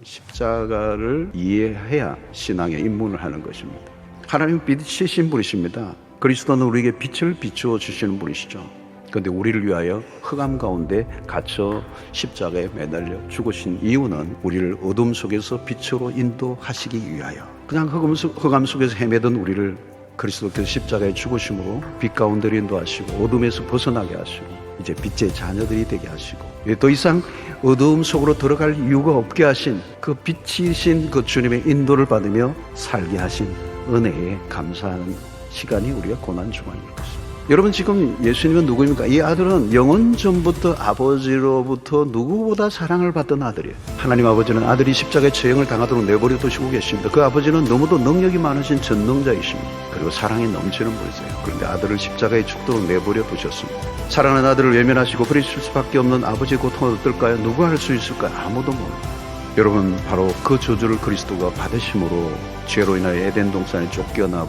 십자가를 이해해야 신앙에 입문을 하는 것입니다. 하나님은 빛이신 분이십니다. 그리스도는 우리에게 빛을 비추어 주시는 분이시죠. 그런데 우리를 위하여 흑암 가운데 갇혀 십자가에 매달려 죽으신 이유는 우리를 어둠 속에서 빛으로 인도하시기 위하여, 그냥 흑암 속에서 헤매던 우리를 그리스도께서 십자가에 죽으심으로 빛 가운데로 인도하시고 어둠에서 벗어나게 하시고 이제 빛의 자녀들이 되게 하시고 더 이상 어두움 속으로 들어갈 이유가 없게 하신 그 빛이신 그 주님의 인도를 받으며 살게 하신 은혜에 감사하는 시간이 우리가 고난주간인 것입니다. 여러분, 지금 예수님은 누구입니까? 이 아들은 영원 전부터 아버지로부터 누구보다 사랑을 받던 아들이에요. 하나님 아버지는 아들이 십자가의 처형을 당하도록 내버려 두시고 계십니다. 그 아버지는 너무도 능력이 많으신 전능자이십니다. 그리고 사랑이 넘치는 분이세요. 그런데 아들을 십자가에 죽도록 내버려 두셨습니다. 사랑하는 아들을 외면하시고 버리실 수밖에 없는 아버지의 고통은 어떨까요? 누가 할 수 있을까요? 아무도 모릅니다. 여러분, 바로 그 저주를 그리스도가 받으심으로 죄로 인하여 에덴 동산에 쫓겨나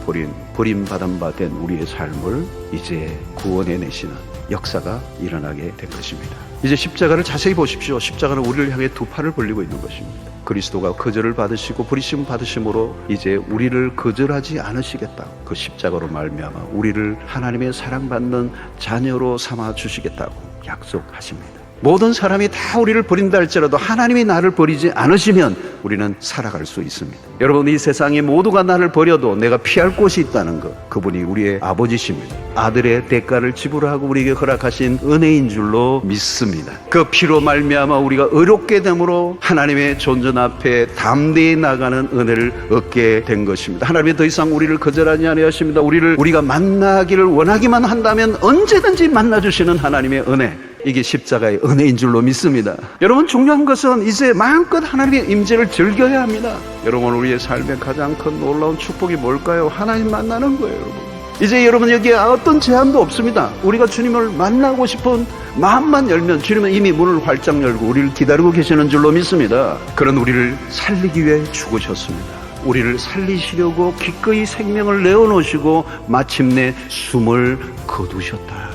버림받은 바 된 우리의 삶을 이제 구원해 내시는 역사가 일어나게 된 것입니다. 이제 십자가를 자세히 보십시오. 십자가는 우리를 향해 두 팔을 벌리고 있는 것입니다. 그리스도가 거절을 받으시고 버리심 받으심으로 이제 우리를 거절하지 않으시겠다, 그 십자가로 말미암아 우리를 하나님의 사랑받는 자녀로 삼아 주시겠다고 약속하십니다. 모든 사람이 다 우리를 버린다 할지라도 하나님이 나를 버리지 않으시면 우리는 살아갈 수 있습니다. 여러분, 이 세상에 모두가 나를 버려도 내가 피할 곳이 있다는 것, 그분이 우리의 아버지십니다. 아들의 대가를 지불하고 우리에게 허락하신 은혜인 줄로 믿습니다. 그 피로 말미암아 우리가 의롭게 됨으로 하나님의 존전 앞에 담대히 나가는 은혜를 얻게 된 것입니다. 하나님이 더 이상 우리를 거절하지 아니하십니다. 우리가 만나기를 원하기만 한다면 언제든지 만나주시는 하나님의 은혜, 이게 십자가의 은혜인 줄로 믿습니다. 여러분, 중요한 것은 이제 마음껏 하나님의 임재를 즐겨야 합니다. 여러분, 우리의 삶의 가장 큰 놀라운 축복이 뭘까요? 하나님 만나는 거예요. 여러분, 이제 여러분, 여기에 어떤 제한도 없습니다. 우리가 주님을 만나고 싶은 마음만 열면 주님은 이미 문을 활짝 열고 우리를 기다리고 계시는 줄로 믿습니다. 그런 우리를 살리기 위해 죽으셨습니다. 우리를 살리시려고 기꺼이 생명을 내어놓으시고 마침내 숨을 거두셨다.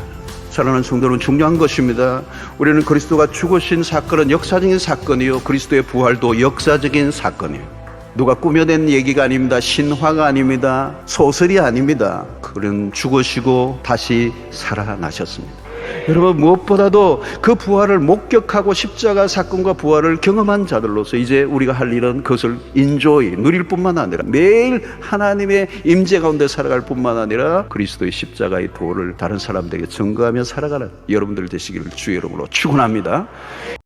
사랑하는 성도는 중요한 것입니다. 우리는 그리스도가 죽으신 사건은 역사적인 사건이요, 그리스도의 부활도 역사적인 사건이에요. 누가 꾸며낸 얘기가 아닙니다. 신화가 아닙니다. 소설이 아닙니다. 그는 죽으시고 다시 살아나셨습니다. 여러분, 무엇보다도 그 부활을 목격하고 십자가 사건과 부활을 경험한 자들로서 이제 우리가 할 일은 그것을 누릴 뿐만 아니라 매일 하나님의 임재 가운데 살아갈 뿐만 아니라 그리스도의 십자가의 도를 다른 사람들에게 증거하며 살아가는 여러분들 되시기를 주의 이름으로 축원합니다.